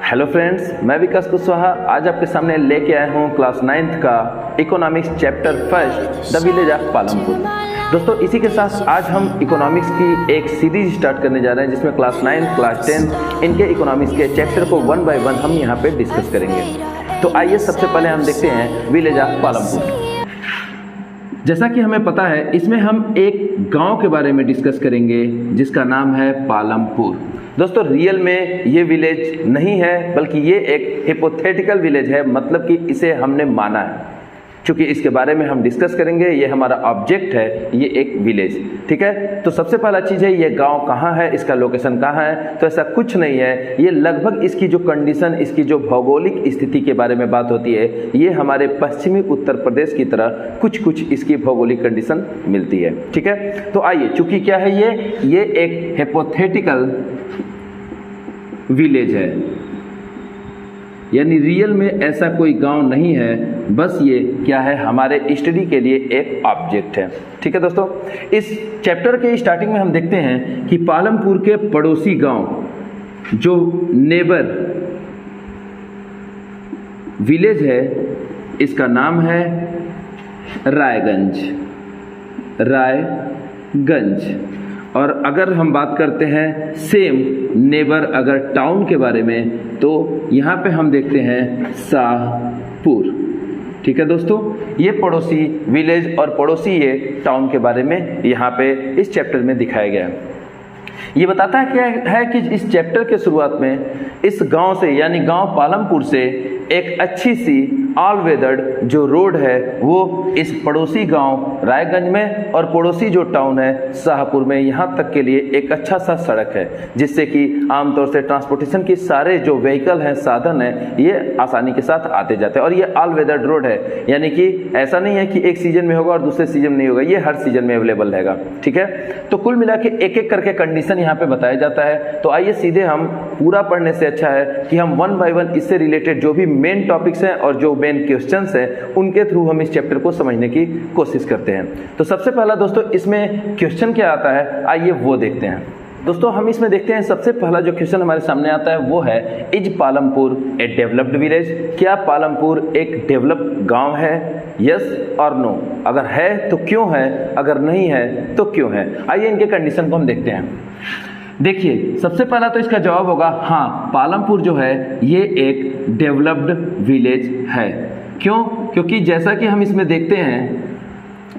Hello friends, मैं विकास कुशवाहा आज आपके सामने लेके आया हूँ क्लास 9th का economics chapter first the village of Palampur. दोस्तों, इसी के साथ आज हम इकोनॉमिक्स की एक सीरीज स्टार्ट करने जा रहे हैं जिसमें क्लास 9, क्लास 10 इनके इकोनॉमिक्स के चैप्टर को 1 by 1 हम यहाँ पे डिस्कस करेंगे। तो आइए सबसे पहले हम देखते हैं विलेज ऑफ पालमपुर। जैसा कि हमें पता है, इसमें हम एक गांव के बारे में डिस्कस करेंगे जिसका नाम है पालमपुर। दोस्तों, रियल में ये विलेज नहीं है बल्कि ये एक हिपोथेटिकल विलेज है, मतलब कि इसे हमने माना है। क्योंकि इसके बारे में हम डिस्कस करेंगे, ये हमारा ऑब्जेक्ट है, ये एक विलेज। ठीक है, तो सबसे पहला चीज़ है ये गांव कहाँ है, इसका लोकेशन कहाँ है। तो ऐसा कुछ नहीं है, ये लगभग इसकी जो कंडीशन, इसकी जो भौगोलिक स्थिति के बारे में बात होती है, ये हमारे पश्चिमी उत्तर प्रदेश की तरह कुछ इसकी भौगोलिक कंडीशन मिलती है। ठीक है, तो आइए, चूंकि क्या है ये एक हिपोथेटिकल विलेज है, यानी रियल में ऐसा कोई गांव नहीं है, बस ये क्या है, हमारे स्टडी के लिए एक ऑब्जेक्ट है। ठीक है दोस्तों, इस चैप्टर के स्टार्टिंग में हम देखते हैं कि पालमपुर के पड़ोसी गांव जो नेबर विलेज है, इसका नाम है रायगंज। और अगर हम बात करते हैं सेम नेबर अगर टाउन के बारे में, तो यहाँ पे हम देखते हैं शाहपुर। ठीक है दोस्तों, ये पड़ोसी विलेज और पड़ोसी ये टाउन के बारे में यहाँ पे इस चैप्टर में दिखाया गया है। ये बताता है क्या है कि इस चैप्टर के शुरुआत में इस गांव से, यानी गांव पालमपुर से एक अच्छी सी ऑल वेदर्ड जो रोड है वो इस पड़ोसी गांव रायगंज में और पड़ोसी जो टाउन है शाहपुर में, यहाँ तक के लिए एक अच्छा सा सड़क है, जिससे कि आमतौर से ट्रांसपोर्टेशन की सारे जो व्हीकल हैं, साधन हैं, ये आसानी के साथ आते जाते हैं। और ये ऑल वेदर्ड रोड है, यानी कि ऐसा नहीं है कि एक सीजन में होगा और दूसरे सीजन में नहीं होगा, ये हर सीजन में अवेलेबल रहेगा। ठीक है, तो कुल मिला के एक एक करके कंडीशन यहाँ पे बताया जाता है। तो आइए सीधे हम पूरा पढ़ने से अच्छा है कि हम 1 by 1 इससे रिलेटेड जो भी मेन टॉपिक्स हैं और जो मेन क्वेश्चंस हैं उनके थ्रू हम इस चैप्टर को समझने की कोशिश करते हैं। तो सबसे पहला दोस्तों, इसमें क्वेश्चन क्या आता है, आइए वो देखते हैं। दोस्तों, हम इसमें देखते हैं सबसे पहला जो क्वेश्चन हमारे सामने आता है वो है, is Palampur A developed village? क्या पालमपुर एक डेवलप्ड गांव है? यस और नो। अगर है तो क्यों है, अगर नहीं है तो क्यों है। आइए इनके कंडीशन को हम देखते हैं। देखिए, सबसे पहला तो इसका जवाब होगा हाँ, पालमपुर जो है ये एक डेवलप्ड विलेज है। क्यों? क्योंकि जैसा कि हम इसमें देखते हैं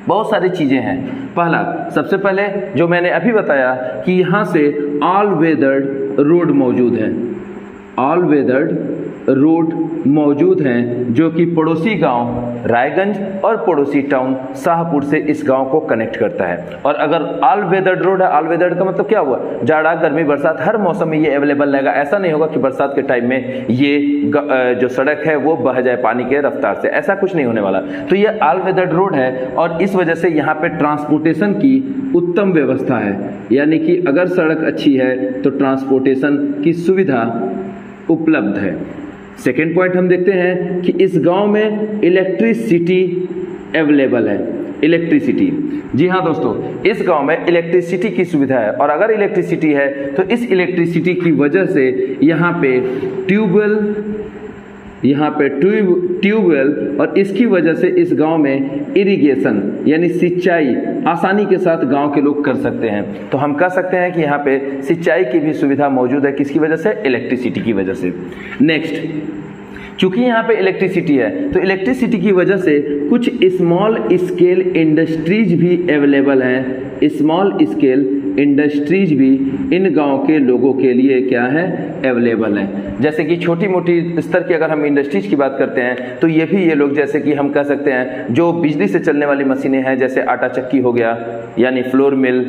बहुत सारी चीज़ें हैं। पहला, सबसे पहले जो मैंने अभी बताया कि यहाँ से ऑल वेदर्ड रोड मौजूद है, ऑल वेदर्ड रोड मौजूद हैं जो कि पड़ोसी गांव रायगंज और पड़ोसी टाउन शाहपुर से इस गांव को कनेक्ट करता है। और अगर ऑल वेदर्ड रोड है, ऑल वेदर्ड का मतलब क्या हुआ, जाड़ा, गर्मी, बरसात, हर मौसम में ये अवेलेबल रहेगा। ऐसा नहीं होगा कि बरसात के टाइम में ये जो सड़क है वो बह जाए पानी के रफ्तार से, ऐसा कुछ नहीं होने वाला। तो ये ऑल वेदर्ड रोड है और इस वजह से यहाँ पे ट्रांसपोर्टेशन की उत्तम व्यवस्था है, यानी कि अगर सड़क अच्छी है तो ट्रांसपोर्टेशन की सुविधा उपलब्ध है। सेकेंड पॉइंट हम देखते हैं कि इस गांव में इलेक्ट्रिसिटी अवेलेबल है। इलेक्ट्रिसिटी, जी हाँ दोस्तों, इस गांव में इलेक्ट्रिसिटी की सुविधा है। और अगर इलेक्ट्रिसिटी है तो इस इलेक्ट्रिसिटी की वजह से यहाँ पे ट्यूबवेल और इसकी वजह से इस गांव में इरिगेशन यानी सिंचाई आसानी के साथ गांव के लोग कर सकते हैं। तो हम कह सकते हैं कि यहाँ पे सिंचाई की भी सुविधा मौजूद है। किसकी वजह से? इलेक्ट्रिसिटी की वजह से। नेक्स्ट, चूंकि यहाँ पे इलेक्ट्रिसिटी है तो इलेक्ट्रिसिटी की वजह से कुछ स्मॉल स्केल इंडस्ट्रीज भी अवेलेबल हैं। स्मॉल स्केल इंडस्ट्रीज भी इन गांव के लोगों के लिए क्या है, अवेलेबल हैं। जैसे कि छोटी मोटी स्तर की अगर हम इंडस्ट्रीज की बात करते हैं तो ये भी ये लोग, जैसे कि हम कह सकते हैं जो बिजली से चलने वाली मशीनें हैं, जैसे आटा चक्की हो गया, यानी flour mill,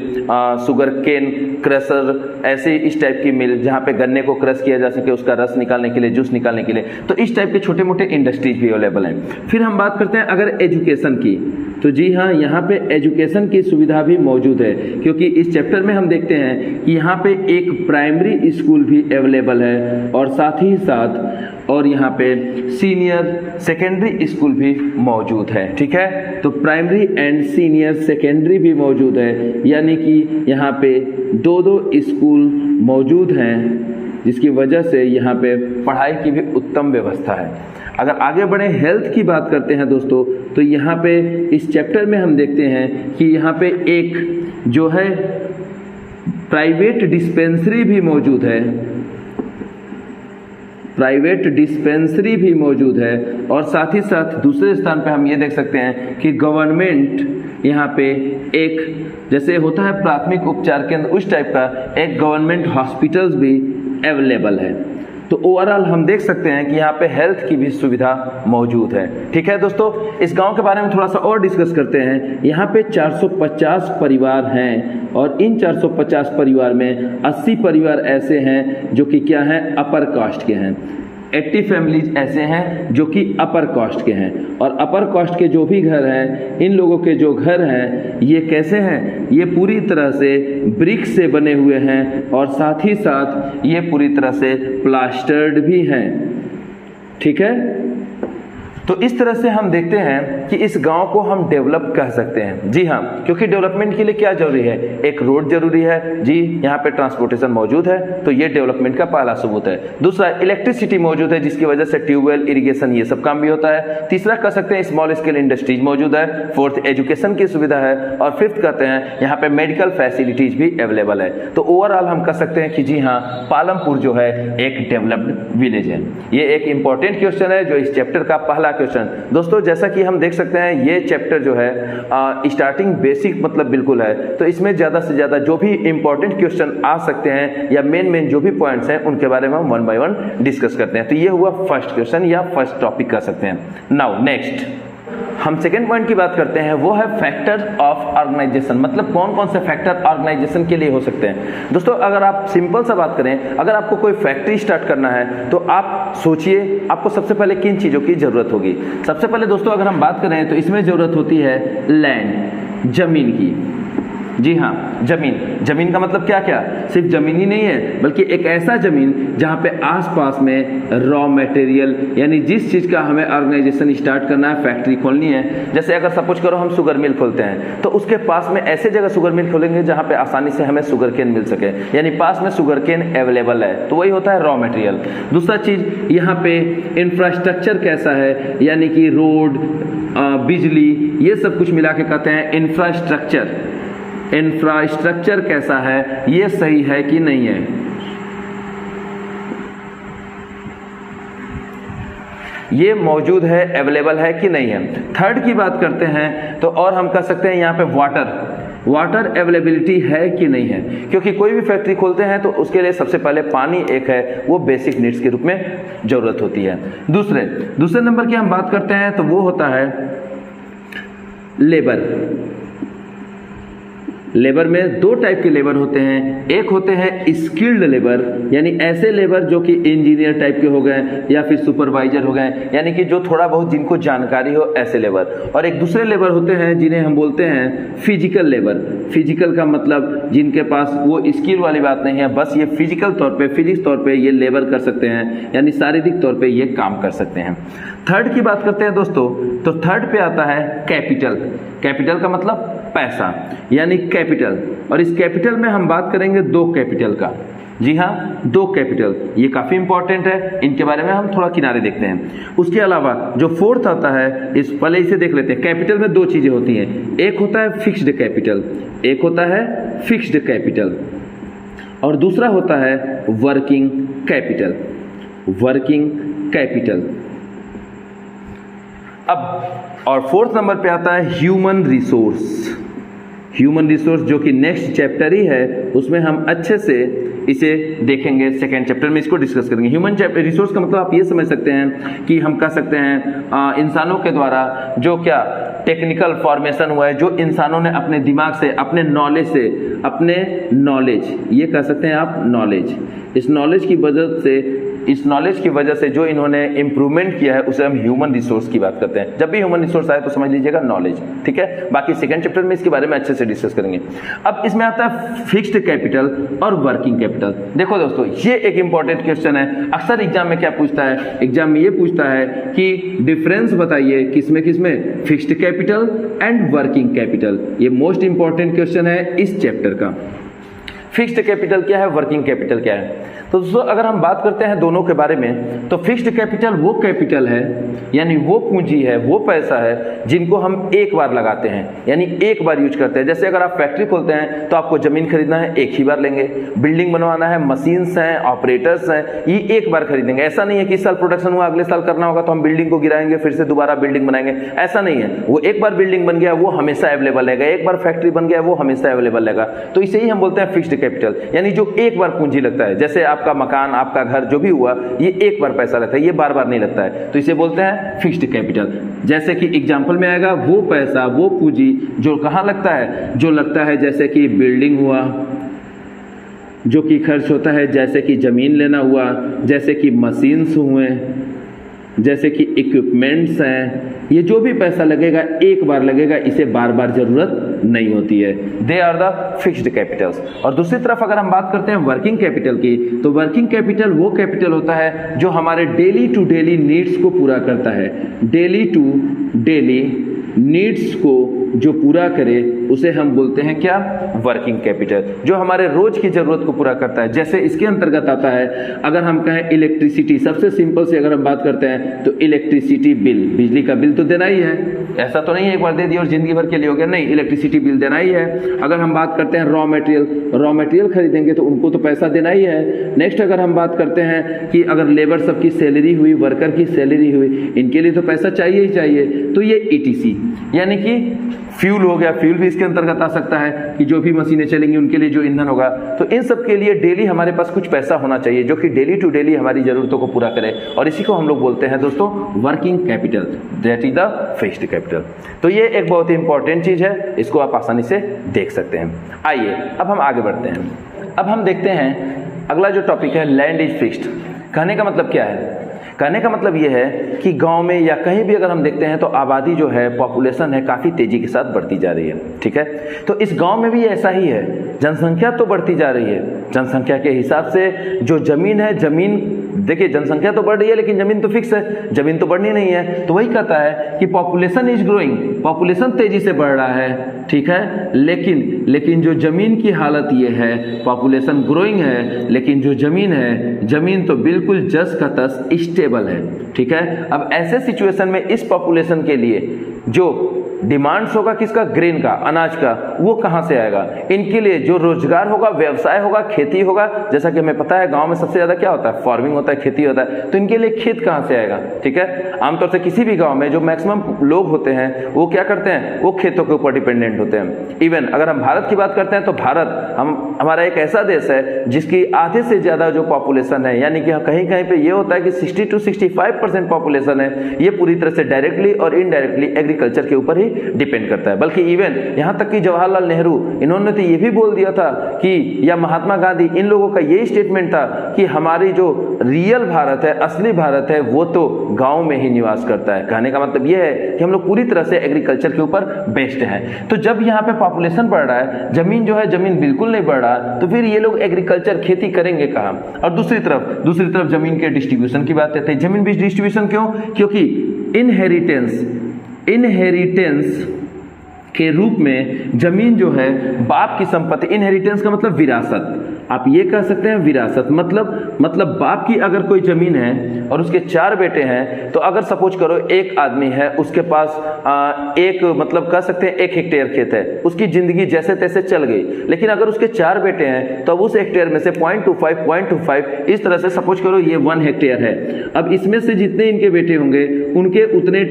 sugarcane crusher, ऐसे इस टाइप की मिल जहाँ पे गन्ने को क्रश किया जा सके, उसका रस निकालने के लिए, जूस निकालने के लिए, तो इस टाइप के छोटे मोटे इंडस्ट्रीज भी अवेलेबल हैं। फिर हम बात करते हैं अगर एजुकेशन की, तो जी हाँ, यहाँ पे एजुकेशन की सुविधा भी मौजूद है, क्योंकि इस चैप्टर में हम देखते हैं कि यहाँ पे एक प्राइमरी स्कूल भी अवेलेबल है और साथ ही साथ और यहाँ पे सीनियर सेकेंडरी स्कूल भी मौजूद है। ठीक है, तो प्राइमरी एंड सीनियर सेकेंडरी भी मौजूद है, यानी कि यहाँ पे दो स्कूल मौजूद हैं जिसकी वजह से यहाँ पे पढ़ाई की भी उत्तम व्यवस्था है। अगर आगे बढ़े हेल्थ की बात करते हैं दोस्तों, तो यहाँ पे इस चैप्टर में हम देखते हैं कि यहाँ पे एक जो है प्राइवेट डिस्पेंसरी भी मौजूद है, प्राइवेट डिस्पेंसरी भी मौजूद है, और साथ ही साथ दूसरे स्थान पे हम ये देख सकते हैं कि गवर्नमेंट यहाँ पे एक जैसे होता है प्राथमिक उपचार केंद्र, उस टाइप का एक गवर्नमेंट हॉस्पिटल्स भी अवेलेबल है। तो ओवरऑल हम देख सकते हैं कि यहाँ पे हेल्थ की भी सुविधा मौजूद है। ठीक है दोस्तों, इस गांव के बारे में थोड़ा सा और डिस्कस करते हैं। यहाँ पे 450 परिवार हैं और इन 450 परिवार में 80 परिवार ऐसे हैं जो कि क्या हैं, अपर कास्ट के हैं। 80 फैमिलीज ऐसे हैं जो कि अपर कास्ट के हैं, और अपर कास्ट के जो भी घर हैं, इन लोगों के जो घर हैं ये कैसे हैं, ये पूरी तरह से ब्रिक से बने हुए हैं और साथ ही साथ ये पूरी तरह से प्लास्टर्ड भी हैं। ठीक है, तो इस तरह से हम देखते हैं कि इस गांव को हम डेवलप कह सकते हैं। जी हाँ, क्योंकि डेवलपमेंट के लिए क्या जरूरी है, एक रोड जरूरी है जी, यहाँ पे ट्रांसपोर्टेशन मौजूद है, तो ये डेवलपमेंट का पहला सबूत है। दूसरा, इलेक्ट्रिसिटी मौजूद है जिसकी वजह से ट्यूबवेल, इरिगेशन ये सब काम भी होता है। तीसरा कह सकते हैं स्मॉल स्केल इंडस्ट्रीज मौजूद है। फोर्थ, एजुकेशन की सुविधा है। और फिफ्थ कहते हैं यहाँ पे मेडिकल फैसिलिटीज भी अवेलेबल है। तो ओवरऑल हम कह सकते हैं कि जी हाँ, पालमपुर जो है एक डेवलप्ड विलेज है। ये एक इंपॉर्टेंट क्वेश्चन है जो इस चैप्टर का पहला क्वेश्चन। दोस्तों जैसा कि हम देख सकते हैं ये चैप्टर जो है स्टार्टिंग बेसिक मतलब बिल्कुल है, तो इसमें ज्यादा से ज्यादा जो भी इंपॉर्टेंट क्वेश्चन आ सकते हैं या मेन जो भी पॉइंट्स हैं उनके बारे में हम वन बाय वन डिस्कस करते हैं। तो ये हुआ फर्स्ट क्वेश्चन या फर्स्ट टॉपिक कर सकते हैं। नाउ नेक्स्ट हम सेकेंड पॉइंट की बात करते हैं, वो है फैक्टर ऑफ ऑर्गेनाइजेशन, मतलब कौन कौन से फैक्टर ऑर्गेनाइजेशन के लिए हो सकते हैं। दोस्तों अगर आप सिंपल सा बात करें, अगर आपको कोई फैक्ट्री स्टार्ट करना है तो आप सोचिए आपको सबसे पहले किन चीज़ों की जरूरत होगी। सबसे पहले दोस्तों अगर हम बात करें तो इसमें जरूरत होती है लैंड, जमीन की। जी हाँ, जमीन का मतलब क्या क्या, सिर्फ जमीन ही नहीं है बल्कि एक ऐसा जमीन जहाँ पे आसपास में रॉ मटेरियल, यानी जिस चीज़ का हमें ऑर्गेनाइजेशन स्टार्ट करना है, फैक्ट्री खोलनी है, जैसे अगर सपोज करो हम शुगर मिल खोलते हैं तो उसके पास में ऐसे जगह शुगर मिल खोलेंगे जहाँ पे आसानी से हमें शुगर केन मिल सके, यानी पास में शुगर केन अवेलेबल है, तो वही होता है रॉ मटेरियल। दूसरा चीज़ यहाँ पे इंफ्रास्ट्रक्चर कैसा है, यानी कि रोड, बिजली, ये सब कुछ मिला के कहते हैं इंफ्रास्ट्रक्चर कैसा है, ये सही है कि नहीं है। ये मौजूद है, अवेलेबल है कि नहीं है। थर्ड की बात करते हैं तो और हम कह सकते हैं यहाँ पे वाटर अवेलेबिलिटी है कि नहीं है, क्योंकि कोई भी फैक्ट्री खोलते हैं तो उसके लिए सबसे पहले पानी एक है, वो बेसिक नीड्स के रूप में जरूरत होती है। दूसरे नंबर की हम बात करते हैं तो वो होता है लेबर में दो टाइप के लेबर होते हैं। एक होते हैं स्किल्ड लेबर, यानी ऐसे लेबर जो कि इंजीनियर टाइप के हो गए या फिर सुपरवाइजर हो गए, यानी कि जो थोड़ा बहुत जिनको जानकारी हो, ऐसे लेबर। और एक दूसरे लेबर होते हैं जिन्हें हम बोलते हैं फिजिकल लेबर। फिजिकल का मतलब जिनके पास वो स्किल वाली बात नहीं है, बस ये फिजिकल तौर पे, फिजिक्स तौर पे ये लेबर कर सकते हैं, यानी शारीरिक तौर पे ये काम कर सकते हैं। थर्ड की बात करते हैं दोस्तों, तो थर्ड पे आता है कैपिटल का मतलब पैसा, यानी कैपिटल। और इस कैपिटल में हम बात करेंगे दो कैपिटल का। जी हाँ, दो कैपिटल, ये काफी इंपॉर्टेंट है, इनके बारे में हम थोड़ा किनारे देखते हैं। उसके अलावा जो फोर्थ आता है, इस पहले इसे देख लेते हैं। कैपिटल में दो चीजें होती हैं, एक होता है फिक्स्ड कैपिटल, और दूसरा होता है वर्किंग कैपिटल। अब और फोर्थ नंबर पे आता है ह्यूमन रिसोर्स, जो कि नेक्स्ट चैप्टर ही है, उसमें हम अच्छे से इसे देखेंगे। सेकेंड चैप्टर में इसको डिस्कस करेंगे। ह्यूमन रिसोर्स का मतलब आप ये समझ सकते हैं कि हम कह सकते हैं इंसानों के द्वारा जो क्या टेक्निकल फॉर्मेशन हुआ है, जो इंसानों ने अपने दिमाग से, अपने नॉलेज, ये कह सकते हैं आप नॉलेज, इस नॉलेज की वजह से जो इन्होंने इंप्रूवमेंट किया है, उसे हम ह्यूमन रिसोर्स की बात करते हैं। जब भी ह्यूमन रिसोर्स आए तो समझ लीजिएगा नॉलेज, ठीक है। बाकी सेकंड चैप्टर में इसके बारे में अच्छे से डिस्कस करेंगे। अब इसमें आता है फिक्स्ड कैपिटल और वर्किंग कैपिटल। देखो दोस्तों, ये एक इंपॉर्टेंट क्वेश्चन है। अक्सर एग्जाम में क्या पूछता है, एग्जाम में ये पूछता है कि डिफरेंस बताइए किसमें fixed capital and working capital. ये मोस्ट इंपॉर्टेंट क्वेश्चन है इस चैप्टर का। फिक्स्ड कैपिटल क्या है, वर्किंग कैपिटल क्या है। तो दोस्तों अगर हम बात करते हैं दोनों के बारे में, तो फिक्स्ड कैपिटल वो कैपिटल है, यानी वो पूंजी है, वो पैसा है जिनको हम एक बार लगाते हैं, यानी एक बार यूज करते हैं। जैसे अगर आप फैक्ट्री खोलते हैं तो आपको जमीन खरीदना है, एक ही बार लेंगे। बिल्डिंग बनवाना है, मशीन्स हैं, ऑपरेटर्स हैं, ये एक बार खरीदेंगे। ऐसा नहीं है कि इस साल प्रोडक्शन हुआ, अगले साल करना होगा तो हम बिल्डिंग को गिराएंगे, फिर से दोबारा बिल्डिंग बनाएंगे, ऐसा नहीं है। वो एक बार बिल्डिंग बन गया वो हमेशा अवेलेबल रहेगा, एक बार फैक्ट्री बन गया वो हमेशा अवेलेबल रहेगा। तो इसे ही हम बोलते हैं फिक्स्ड कैपिटल, यानी जो एक बार पूंजी लगता है। जैसे आपका मकान, आपका घर जो भी हुआ, ये एक बार पैसा लगता है, ये बार बार नहीं लगता है, तो इसे बोलते हैं फिक्स्ड कैपिटल। जैसे कि एग्जांपल में आएगा वो पैसा, वो पूंजी जो कहाँ लगता है, जो लगता है जैसे कि बिल्डिंग हुआ, जो कि खर्च होता है जैसे कि जमीन लेना हुआ, जैसे कि मशीन्स हुए, जैसे कि इक्विपमेंट्स हैं, ये जो भी पैसा लगेगा एक बार लगेगा, इसे बार बार जरूरत नहीं होती है। They are the fixed capitals. और दूसरी तरफ अगर हम बात करते हैं वर्किंग कैपिटल की, तो वर्किंग कैपिटल वो कैपिटल होता है जो हमारे डेली टू डेली नीड्स को पूरा करता है। डेली टू डेली नीड्स को जो पूरा करे उसे हम बोलते हैं क्या, वर्किंग कैपिटल, जो हमारे रोज की जरूरत को पूरा करता है। जैसे इसके अंतर्गत आता है, अगर हम कहें इलेक्ट्रिसिटी, सबसे सिंपल से अगर हम बात करते हैं तो इलेक्ट्रिसिटी बिल, बिजली का बिल तो देना ही है, ऐसा तो नहीं है एक बार दे दिया और जिंदगी भर के लिए हो गया, नहीं, इलेक्ट्रिसिटी बिल देना ही है। अगर हम बात करते हैं रॉ मटेरियल खरीदेंगे तो उनको तो पैसा देना ही है। नेक्स्ट अगर हम बात करते हैं कि अगर लेबर सबकी सैलरी हुई, वर्कर की सैलरी हुई, इनके लिए तो पैसा चाहिए ही चाहिए, तो ये ETC, यानी कि फ्यूल हो गया, फ्यूल भी इसके अंतर्गत आ सकता है कि जो भी मशीनें चलेंगी उनके लिए जो ईंधन होगा, तो इन सब के लिए डेली हमारे पास कुछ पैसा होना चाहिए जो कि डेली टू डेली हमारी जरूरतों को पूरा करे, और इसी को हम लोग बोलते हैं दोस्तों working capital, that is the fixed capital. तो ये एक बहुत ही इंपॉर्टेंट चीज है, इसको आप आसानी से देख सकते हैं। आइए अब हम आगे बढ़ते हैं। अब हम देखते हैं अगला जो टॉपिक है, लैंड इज फिक्स्ड। कहने का मतलब क्या है? कहने का मतलब यह है कि गांव में या कहीं भी अगर हम देखते हैं तो आबादी जो है, पॉपुलेशन है, काफ़ी तेज़ी के साथ बढ़ती जा रही है, ठीक है। तो इस गांव में भी ऐसा ही है, जनसंख्या तो बढ़ती जा रही है, जनसंख्या के हिसाब से जो ज़मीन है, ज़मीन देखिए जनसंख्या तो बढ़ रही है लेकिन ज़मीन तो फिक्स है, ज़मीन तो बढ़नी नहीं है। तो वही कहता है कि पॉपुलेशन इज ग्रोइंग, पॉपुलेशन तेज़ी से बढ़ रहा है, ठीक है, लेकिन जो ज़मीन की हालत ये है, पॉपुलेशन ग्रोइंग है लेकिन जो ज़मीन है, ज़मीन तो बिल्कुल जस का तस स्टेबल है, ठीक है। अब ऐसे सिचुएशन में इस पॉपुलेशन के लिए जो डिमांड्स होगा किसका, ग्रेन का, अनाज का, वो कहाँ से आएगा? इनके लिए जो रोजगार होगा, व्यवसाय होगा, खेती होगा। जैसा कि हमें पता है गांव में सबसे ज्यादा क्या होता है, फार्मिंग होता है, खेती होता है, तो इनके लिए खेत कहाँ से आएगा, ठीक है। आमतौर से किसी भी गांव में जो मैक्सिमम लोग होते हैं वो क्या करते हैं, वो खेतों के ऊपर डिपेंडेंट होते हैं। इवन अगर हम भारत की बात करते हैं तो भारत हमारा एक ऐसा देश है जिसकी आधे से ज्यादा जो पॉपुलेशन है, यानी कि कहीं कहीं पे ये होता है कि 60 to 65% पॉपुलेशन है, ये पूरी तरह से डायरेक्टली और इनडायरेक्टली एग्रीकल्चर के ऊपर ही डिपेंड करता है। बल्कि इवन यहां तक कि जवाहरलाल नेहरू, इन्होंने तो ये भी बोल दिया था कि, या महात्मा गांधी, इन लोगों का यही स्टेटमेंट था कि हमारी जो रियल भारत है, असली भारत है, वो तो गांव में ही निवास करता है। कहने का मतलब यह है कि हम लोग पूरी तरह से एग्रीकल्चर के ऊपर बेस्ड हैं। तो जब यहाँ पे पॉपुलेशन बढ़ रहा है, जमीन जो है, जमीन बिल्कुल नहीं बढ़ रहा, तो फिर ये लोग एग्रीकल्चर खेती करेंगे कहाँ? और दूसरी तरफ जमीन के डिस्ट्रीब्यूशन की बात करते हैं। जमीन भी डिस्ट्रीब्यूशन क्यों? क्योंकि इनहेरिटेंस के रूप में जमीन जो है बाप की संपत्ति, इनहेरिटेंस का मतलब विरासत, आप ये कह सकते हैं विरासत, मतलब बाप की अगर कोई जमीन है और उसके 4 बेटे हैं, तो अगर सपोज करो एक आदमी है, उसके पास एक मतलब कह सकते हैं 1 हेक्टेयर खेत है, उसकी जिंदगी जैसे तैसे चल गई। लेकिन अगर उसके 4 बेटे हैं तो अब उस हेक्टेयर में से 0.25 इस तरह से सपोज करो ये 1 हेक्टेयर है। अब इसमें से जितने इनके बेटे होंगे उनके उतने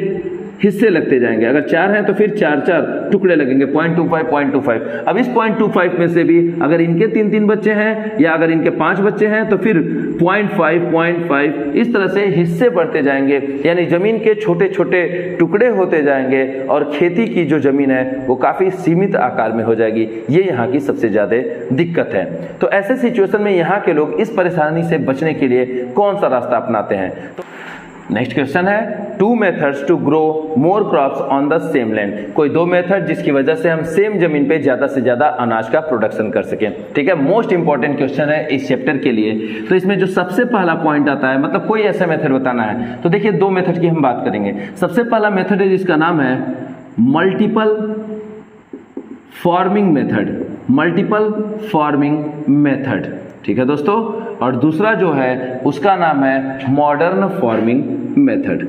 हिस्से लगते जाएंगे। अगर 4 हैं तो फिर 4 टुकड़े लगेंगे, 0.25। अब इस 0.25 में से भी अगर इनके 3 बच्चे हैं या अगर इनके 5 बच्चे हैं तो फिर 0.5 इस तरह से हिस्से बढ़ते जाएंगे, यानी जमीन के छोटे छोटे टुकड़े होते जाएंगे और खेती की जो जमीन है वो काफी सीमित आकार में हो जाएगी। ये यहाँ की सबसे ज्यादा दिक्कत है। तो ऐसे सिचुएशन में यहाँ के लोग इस परेशानी से बचने के लिए कौन सा रास्ता अपनाते हैं? तो नेक्स्ट क्वेश्चन है 2 methods to grow more crops on the same land. कोई 2 मेथड जिसकी वजह से हम सेम जमीन पे ज्यादा से ज्यादा अनाज का प्रोडक्शन कर सकें, ठीक है। मोस्ट इंपॉर्टेंट क्वेश्चन है इस चैप्टर के लिए। तो इसमें जो सबसे पहला पॉइंट आता है, मतलब कोई ऐसा मेथड बताना है, तो देखिए 2 मेथड की हम बात करेंगे। सबसे पहला मेथड है जिसका नाम है multiple farming method. Multiple farming method, ठीक है दोस्तों। और दूसरा जो है उसका नाम है modern farming method,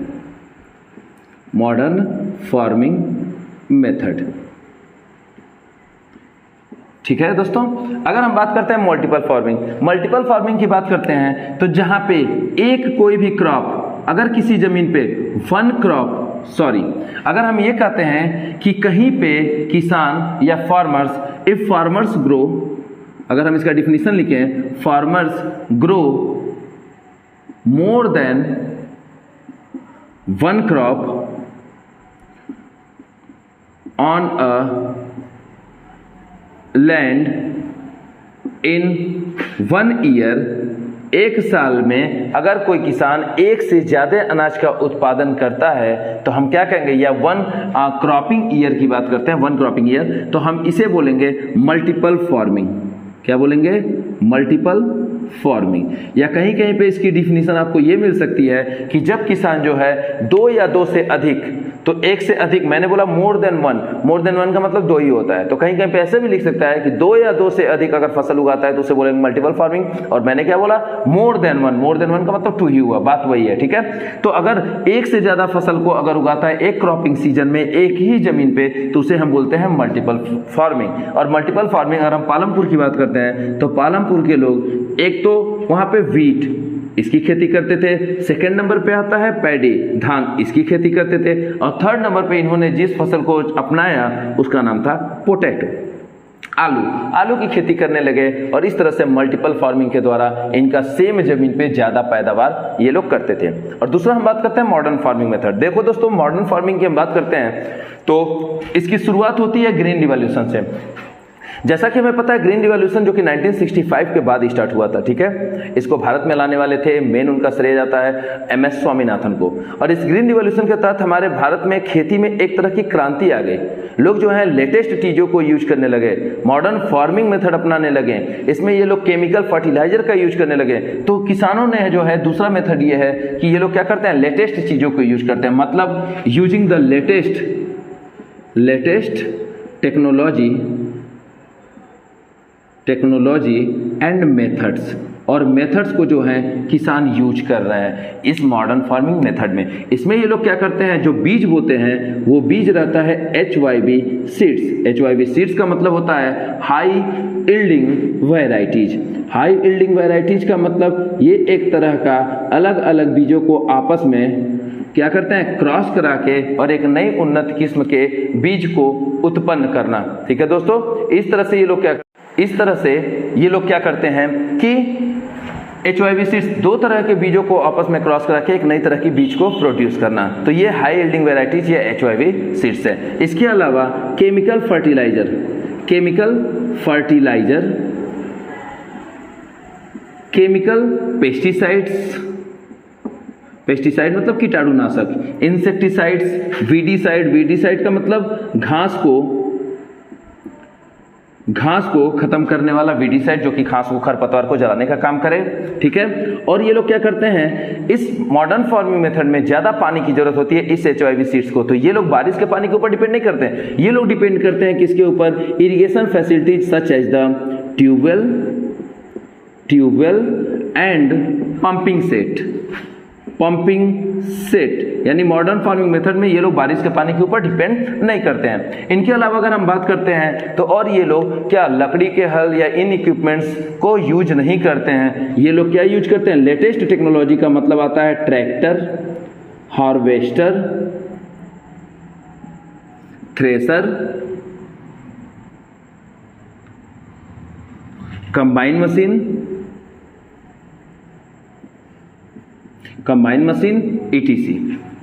modern farming method, ठीक है दोस्तों। अगर हम बात करते हैं मल्टीपल फार्मिंग की बात करते हैं तो जहां पे एक कोई भी क्रॉप, अगर किसी जमीन पे अगर हम ये कहते हैं कि कहीं पे किसान या फार्मर्स, इफ फार्मर्स ग्रो, अगर हम इसका डिफिनीशन लिखें, farmers grow more than one crop on a land in 1 year, एक साल में अगर कोई किसान एक से ज्यादा अनाज का उत्पादन करता है तो हम क्या कहेंगे, या 1 क्रॉपिंग ईयर की बात करते हैं, 1 क्रॉपिंग ईयर, तो हम इसे बोलेंगे मल्टीपल फार्मिंग। क्या बोलेंगे? Multiple farming. या कहीं कहीं पे इसकी डिफिनीशन आपको ये मिल सकती है कि जब किसान जो है 2 या 2 से अधिक, तो एक से अधिक, मैंने बोला मोर देन वन का मतलब 2 ही होता है, तो कहीं कहीं पे ऐसे भी लिख सकता है कि 2 या 2 से अधिक अगर फसल उगाता है तो उसे बोलेंगे मल्टीपल फार्मिंग। और मैंने क्या बोला? मोर देन वन का मतलब 2 ही हुआ, बात वही है, ठीक है। तो अगर एक से ज्यादा फसल को अगर उगाता है एक क्रॉपिंग सीजन में एक ही जमीन पे, तो उसे हम बोलते हैं मल्टीपल फार्मिंग। और मल्टीपल फार्मिंग अगर हम पालमपुर की बात करते हैं तो पालमपुर के लोग एक तो वहां पे वीट, इसकी खेती करते थे, सेकंड नंबर पे आता है पैडी, धान, इसकी खेती करते थे, और थर्ड नंबर पे इन्होंने जिस फसल को अपनाया उसका नाम था पोटैटो, आलू की खेती करने लगे। और इस तरह से मल्टीपल फार्मिंग के द्वारा इनका सेम जमीन पे ज्यादा पैदावार ये लोग करते थे। और दूसरा हम बात करते हैं मॉडर्न फार्मिंग मेथड। देखो दोस्तों, मॉडर्न फार्मिंग की हम बात करते हैं तो इसकी शुरुआत होती है ग्रीन रिवॉल्यूशन से। जैसा कि हमें पता है ग्रीन रिवॉल्यूशन जो कि 1965 के बाद स्टार्ट हुआ था, ठीक है। इसको भारत में लाने वाले थे, मेन उनका श्रेय जाता है MS स्वामीनाथन को। और इस ग्रीन रिवॉल्यूशन के तहत हमारे भारत में खेती में एक तरह की क्रांति आ गई। लोग जो है लेटेस्ट चीजों को यूज करने लगे, मॉडर्न फार्मिंग मेथड अपनाने लगे, इसमें ये लोग केमिकल फर्टिलाइजर का यूज करने लगे। तो किसानों ने जो है दूसरा मेथड ये है कि ये लोग क्या करते हैं, लेटेस्ट चीजों को यूज करते हैं, मतलब using the latest technology and methods, और मेथड्स को जो है किसान यूज कर रहे हैं इस मॉडर्न फार्मिंग मेथड में। इसमें ये लोग क्या करते हैं, जो बीज बोते हैं वो बीज रहता है HYV सीड्स। HYV सीड्स का मतलब होता है high yielding varieties. High yielding varieties का मतलब ये एक तरह का अलग अलग बीजों को आपस में क्या करते हैं, क्रॉस करा के और एक नई उन्नत किस्म के बीज को उत्पन्न करना, ठीक है दोस्तों। इस तरह से ये लोग क्या करते हैं कि HYV सीड्स, 2 तरह के बीजों को आपस में क्रॉस करा के एक नई तरह की बीज को प्रोड्यूस करना, तो ये हाई यील्डिंग वैरायटीज या HYV सीड्स है। इसके अलावा केमिकल पेस्टिसाइड मतलब कीटाणुनाशक, इंसेक्टिसाइड्स, वीडीसाइड का मतलब घास को खत्म करने वाला वीडीसाइड, जो कि घास को, खरपतवार को जलाने का काम करे, ठीक है। और ये लोग क्या करते हैं, इस मॉडर्न फार्मिंग मेथड में ज्यादा पानी की जरूरत होती है इस HYV सीड्स को, तो ये लोग बारिश के पानी के ऊपर डिपेंड नहीं करते हैं, ये लोग डिपेंड करते हैं किसके ऊपर, irrigation facilities such as the tubewell and pumping set. यानी मॉडर्न फार्मिंग मेथड में ये लोग बारिश के पानी के ऊपर डिपेंड नहीं करते हैं। इनके अलावा अगर हम बात करते हैं तो और ये लोग क्या लकड़ी के हल या इन इक्विपमेंट्स को यूज नहीं करते हैं। ये लोग क्या यूज करते हैं, लेटेस्ट टेक्नोलॉजी का मतलब आता है tractor, harvester, thresher, combine machine ETC,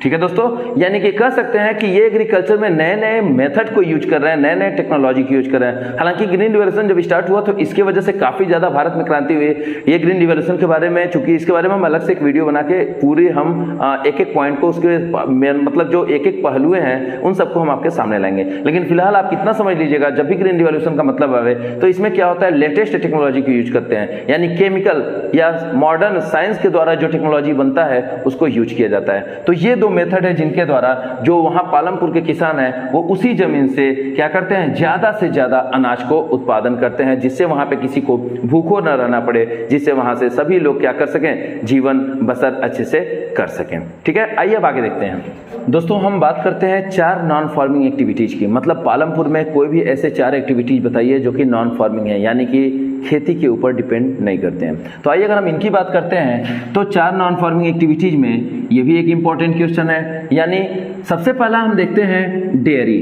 ठीक है दोस्तों। यानी कि कह सकते हैं कि ये एग्रीकल्चर में नए नए मेथड को यूज कर रहे हैं, नए नए टेक्नोलॉजी को यूज कर रहे हैं। हालांकि ग्रीन रिवॉल्यूशन जब स्टार्ट हुआ तो इसके वजह से काफी ज्यादा भारत में क्रांति हुई। ये ग्रीन रिवॉल्यूशन के बारे में, चूंकि इसके बारे में हम अलग से एक वीडियो बना के पूरी हम एक एक पॉइंट को, उसके मतलब जो एक एक पहलुएं हैं उन सबको हम आपके सामने लाएंगे। लेकिन फिलहाल आप कितना समझ लीजिएगा, जब भी ग्रीन रिवॉल्यूशन का मतलब आवे तो इसमें क्या होता है, लेटेस्ट टेक्नोलॉजी को यूज करते हैं, यानी केमिकल या मॉडर्न साइंस के द्वारा जो टेक्नोलॉजी बनता है उसको यूज किया जाता है। तो ये दो मेथड है जिनके द्वारा जो वहाँ पालमपुर के किसान हैं वो उसी जमीन से क्या करते हैं, ज़्यादा से ज़्यादा अनाज को उत्पादन करते हैं, जिससे वहाँ पे किसी को भूखो न रहना पड़े, जिससे वहाँ से सभी लोग क्या कर सकें, जीवन बसर अच्छे से कर सकें। ठीक है, आइए अब आगे देखते हैं। दोस्तों हम बात करते हैं 4 नॉन फार्मिंग एक्टिविटीज़ की, मतलब पालमपुर में कोई भी ऐसे 4 एक्टिविटीज़ बताइए जो कि नॉन फार्मिंग है, यानी कि खेती के ऊपर डिपेंड नहीं करते हैं। तो आइए अगर हम इनकी बात करते हैं तो 4 नॉन फार्मिंग एक्टिविटीज़ में ये भी एक इम्पॉर्टेंट क्वेश्चन है। यानी सबसे पहला हम देखते हैं डेयरी।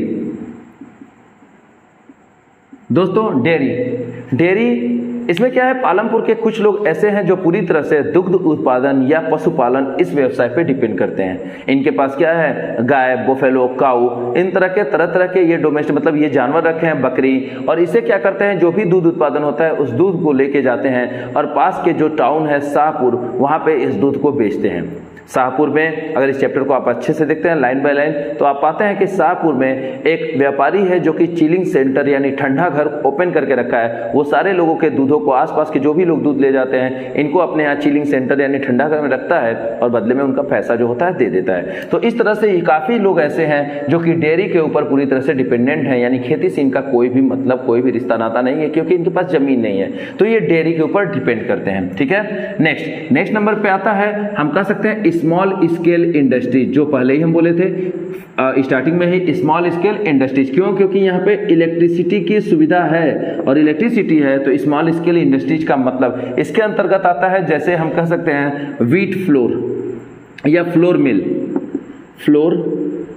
दोस्तों डेयरी इसमें क्या है, पालमपुर के कुछ लोग ऐसे हैं जो पूरी तरह से दुग्ध उत्पादन या पशुपालन इस व्यवसाय पे डिपेंड करते हैं। इनके पास क्या है, गाय, बुफेलो, काऊ, इन तरह तरह के ये डोमेस्टिक मतलब ये जानवर रखे हैं, बकरी, और इसे क्या करते हैं, जो भी दूध उत्पादन होता है उस दूध को लेके जाते हैं और पास के जो टाउन है शाहपुर, वहां पे इस दूध को बेचते हैं। शाहपुर में अगर इस चैप्टर को आप अच्छे से देखते हैं लाइन बाय लाइन तो आप पाते हैं कि शाहपुर में एक व्यापारी है जो कि चिलिंग सेंटर यानी ठंडा घर ओपन करके रखा है। वो सारे लोगों के दूधों को, आसपास के जो भी लोग दूध ले जाते हैं, इनको अपने यहाँ चिलिंग सेंटर यानी ठंडा घर में रखता है और बदले में उनका पैसा जो होता है दे देता है। तो इस तरह से काफ़ी लोग ऐसे हैं जो कि डेयरी के ऊपर पूरी तरह से डिपेंडेंट है, यानी खेती से इनका कोई भी मतलब कोई भी रिश्ता नाता नहीं है क्योंकि इनके पास जमीन नहीं है, तो ये डेयरी के ऊपर डिपेंड करते हैं। ठीक है, नेक्स्ट नंबर पे आता है, हम कह सकते हैं स्मॉल स्केल इंडस्ट्रीज, जो पहले ही हम बोले थे स्टार्टिंग में ही, स्मॉल स्केल इंडस्ट्रीज। क्यों? क्योंकि यहाँ पे इलेक्ट्रिसिटी की सुविधा है और इलेक्ट्रिसिटी है तो स्मॉल स्केल इंडस्ट्रीज का मतलब इसके अंतर्गत आता है, जैसे हम कह सकते हैं व्हीट फ्लोर या फ्लोर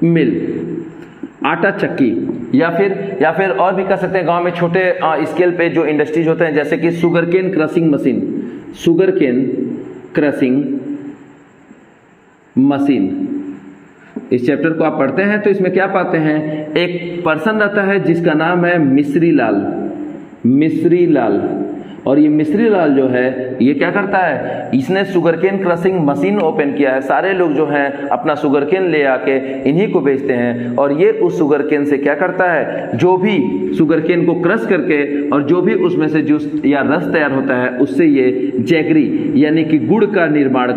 मिल, आटा चक्की, या फिर और भी कह सकते हैं गांव में छोटे स्केल पे जो इंडस्ट्रीज होते हैं जैसे कि शुगरकेन क्रशिंग मशीन। इस चैप्टर को आप पढ़ते हैं तो इसमें क्या पाते हैं, एक पर्सन रहता है जिसका नाम है मिस्री लाल, और ये मिस्री लाल जो है ये क्या करता है, इसने शुगरकेन क्रशिंग मशीन ओपन किया है। सारे लोग जो हैं अपना शुगरकेन ले आके इन्हीं को बेचते हैं और ये उस शुगरकेन से क्या करता है, जो भी शुगरकेन को क्रश करके और जो भी उसमें से जूस या रस तैयार होता है उससे ये जैगरी यानी कि गुड़ का निर्माण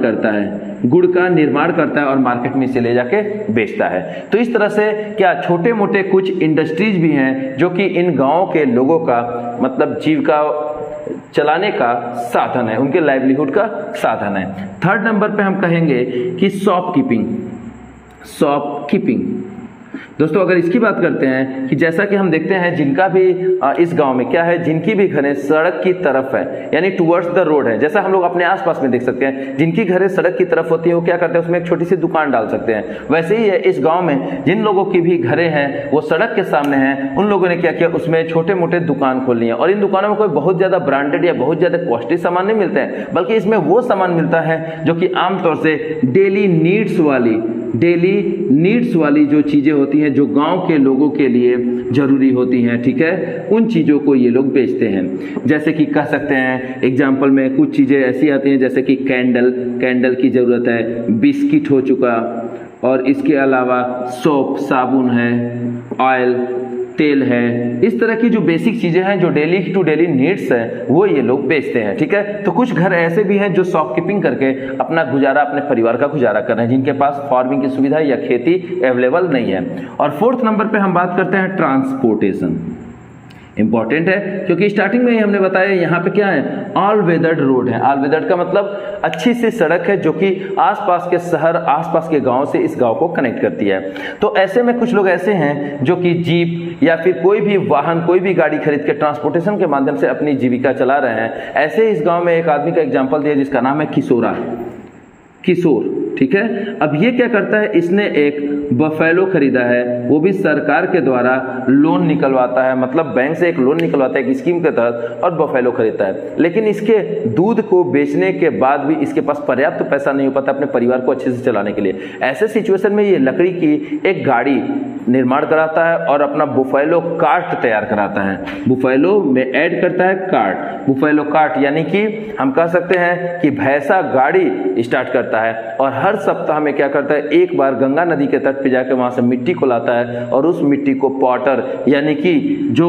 करता है और मार्केट में इसे ले जाके बेचता है। तो इस तरह से क्या छोटे मोटे कुछ इंडस्ट्रीज भी हैं जो कि इन गाँवों के लोगों का मतलब जीविका चलाने का साधन है, उनके लाइवलीहुड का साधन है। 3rd नंबर पे हम कहेंगे कि शॉपकीपिंग। दोस्तों अगर इसकी बात करते हैं कि जैसा कि हम देखते हैं जिनका भी इस गांव में क्या है, जिनकी भी घरें सड़क की तरफ है यानी टुवर्ड्स द रोड है, जैसा हम लोग अपने आसपास में देख सकते हैं, जिनकी घरें सड़क की तरफ होती है वो क्या करते हैं, उसमें एक छोटी सी दुकान डाल सकते हैं। वैसे ही है इस गांव में जिन लोगों की भी घरें हैं वो सड़क के सामने हैं, उन लोगों ने क्या किया, उसमें छोटे मोटे दुकान खोल लिए और इन दुकानों में कोई बहुत ज्यादा ब्रांडेड या बहुत ज्यादा कॉस्टली सामान नहीं मिलते हैं, बल्कि इसमें वो सामान मिलता है जो कि आमतौर से डेली नीड्स वाली जो चीजें होती हैं जो गांव के लोगों के लिए जरूरी होती हैं। ठीक है, उन चीजों को ये लोग बेचते हैं। जैसे कि कह सकते हैं एग्जाम्पल में कुछ चीजें ऐसी आती हैं जैसे कि कैंडल की जरूरत है, बिस्किट हो चुका, और इसके अलावा सोप साबुन है, ऑयल तेल है, इस तरह की जो बेसिक चीजें हैं जो डेली टू डेली नीड्स है वो ये लोग बेचते हैं। ठीक है, तो कुछ घर ऐसे भी हैं जो शॉपकीपिंग करके अपना गुजारा, अपने परिवार का गुजारा कर रहे हैं, जिनके पास फार्मिंग की सुविधा या खेती अवेलेबल नहीं है। और 4th नंबर पे हम बात करते हैं ट्रांसपोर्टेशन। इंपॉर्टेंट है क्योंकि स्टार्टिंग में ही हमने बताया यहाँ पे क्या है, ऑल वेदर्ड रोड है। ऑल वेदर्ड का मतलब अच्छी सी सड़क है जो कि आसपास के शहर, आसपास के गांव से इस गांव को कनेक्ट करती है। तो ऐसे में कुछ लोग ऐसे हैं जो कि जीप या फिर कोई भी वाहन, कोई भी गाड़ी खरीद के ट्रांसपोर्टेशन के माध्यम से अपनी जीविका चला रहे हैं। ऐसे इस गाँव में एक आदमी का एग्जाम्पल दिया जिसका नाम है किशोर। ठीक है, अब ये क्या करता है, इसने एक बफेलो खरीदा है, वो भी सरकार के द्वारा लोन निकलवाता है, मतलब बैंक से एक लोन निकलवाता है एक स्कीम के तहत, और बफेलो खरीदता है। लेकिन इसके दूध को बेचने के बाद भी इसके पास पर्याप्त पैसा नहीं हो पाता अपने परिवार को अच्छे से चलाने के लिए। ऐसे सिचुएशन में ये लकड़ी की एक गाड़ी निर्माण कराता है और अपना बुफेलो कार्ट तैयार कराता है। बुफेलो में ऐड करता है कार्ट, बुफेलो कार्ट यानी कि हम कह सकते हैं कि भैंसा गाड़ी स्टार्ट करता है और हर सप्ताह में क्या करता है, एक बार गंगा नदी के तट पे जाकर वहां से मिट्टी को लाता है और उस मिट्टी को पॉटर यानी कि जो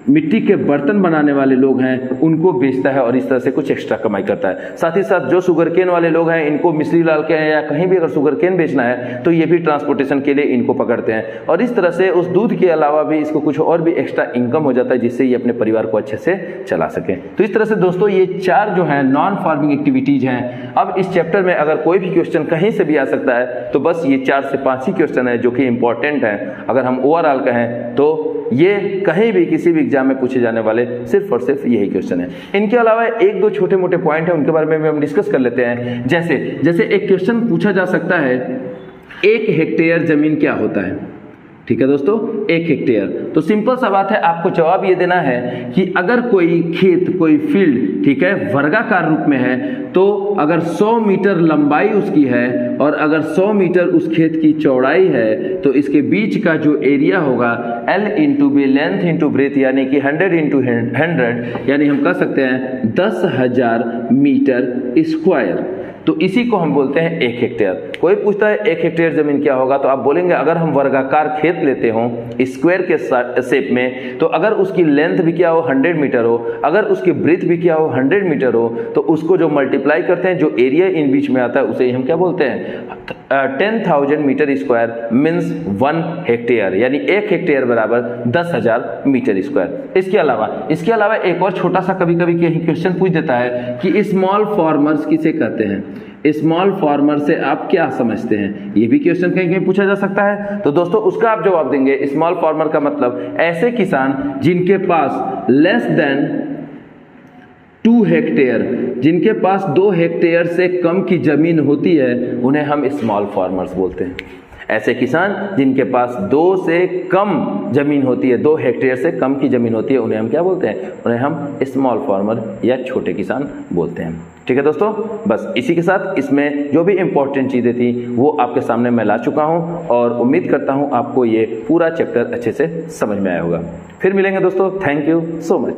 मिट्टी के बर्तन बनाने वाले लोग हैं उनको बेचता है और इस तरह से कुछ एक्स्ट्रा कमाई करता है। साथ ही साथ जो शुगर केन वाले लोग हैं इनको मिश्री लाल के या कहीं भी अगर शुगर केन बेचना है तो ये भी ट्रांसपोर्टेशन के लिए इनको पकड़ते हैं और इस तरह से उस दूध के अलावा भी इसको कुछ और भी एक्स्ट्रा इनकम हो जाता है जिससे ये अपने परिवार को अच्छे से चला सके। तो इस तरह से दोस्तों ये 4 जो है नॉन फार्मिंग एक्टिविटीज हैं। अब इस चैप्टर में अगर कोई भी क्वेश्चन कहीं से भी आ सकता है तो बस ये 4 से 5 ही क्वेश्चन है जो कि इंपॉर्टेंट है। अगर हम ओवरऑल कहें तो ये कहीं भी किसी भी एग्जाम में पूछे जाने वाले सिर्फ और सिर्फ यही क्वेश्चन है। इनके अलावा 1-2 छोटे मोटे पॉइंट है उनके बारे में भी हम डिस्कस कर लेते हैं। जैसे एक क्वेश्चन पूछा जा सकता है 1 हेक्टेयर जमीन क्या होता है। ठीक है दोस्तों, 1 हेक्टेयर। तो सिंपल सा बात है, आपको जवाब ये देना है कि अगर कोई खेत, कोई फील्ड, ठीक है, वर्गाकार रूप में है तो अगर 100 मीटर लंबाई उसकी है और अगर 100 मीटर उस खेत की चौड़ाई है तो इसके बीच का जो एरिया होगा L into B, length into breadth, यानी कि 100 इंटू 100, यानी हम कह सकते हैं 10,000 मीटर स्क्वायर। तो इसी को हम बोलते हैं 1 हेक्टेयर। कोई पूछता है 1 हेक्टेयर जमीन क्या होगा तो आप बोलेंगे अगर हम वर्गाकार खेत लेते हो स्क्वायर के शेप में तो अगर उसकी लेंथ भी क्या हो 100 मीटर हो, अगर उसकी ब्रेथ भी क्या हो 100 मीटर हो, तो उसको जो मल्टीप्लाई करते हैं, जो एरिया इन बीच में आता है उसे हम क्या बोलते हैं 10,000 मीटर स्क्वायर मीन्स 1 हेक्टेयर, यानी 1 हेक्टेयर बराबर 10,000 मीटर स्क्वायर। इसके अलावा एक और छोटा सा कभी कभी क्वेश्चन पूछ देता है कि स्मॉल फार्मर्स किसे कहते हैं। स्मॉल फार्मर से आप क्या समझते हैं, ये भी क्वेश्चन कहीं कहीं पूछा जा सकता है। तो दोस्तों उसका आप जवाब देंगे स्मॉल फार्मर का मतलब ऐसे किसान जिनके पास लेस देन 2 हेक्टेयर, जिनके पास 2 हेक्टेयर से कम की जमीन होती है उन्हें हम स्मॉल फार्मर्स बोलते हैं। ऐसे किसान जिनके पास 2 से कम जमीन होती है, 2 हेक्टेयर से कम की जमीन होती है, उन्हें हम क्या बोलते हैं, उन्हें हम स्मॉल फार्मर या छोटे किसान बोलते हैं। ठीक है दोस्तों, बस इसी के साथ इसमें जो भी इंपॉर्टेंट चीज़ें थी वो आपके सामने मैं ला चुका हूं और उम्मीद करता हूं आपको ये पूरा चैप्टर अच्छे से समझ में आया होगा। फिर मिलेंगे दोस्तों, थैंक यू सो मच।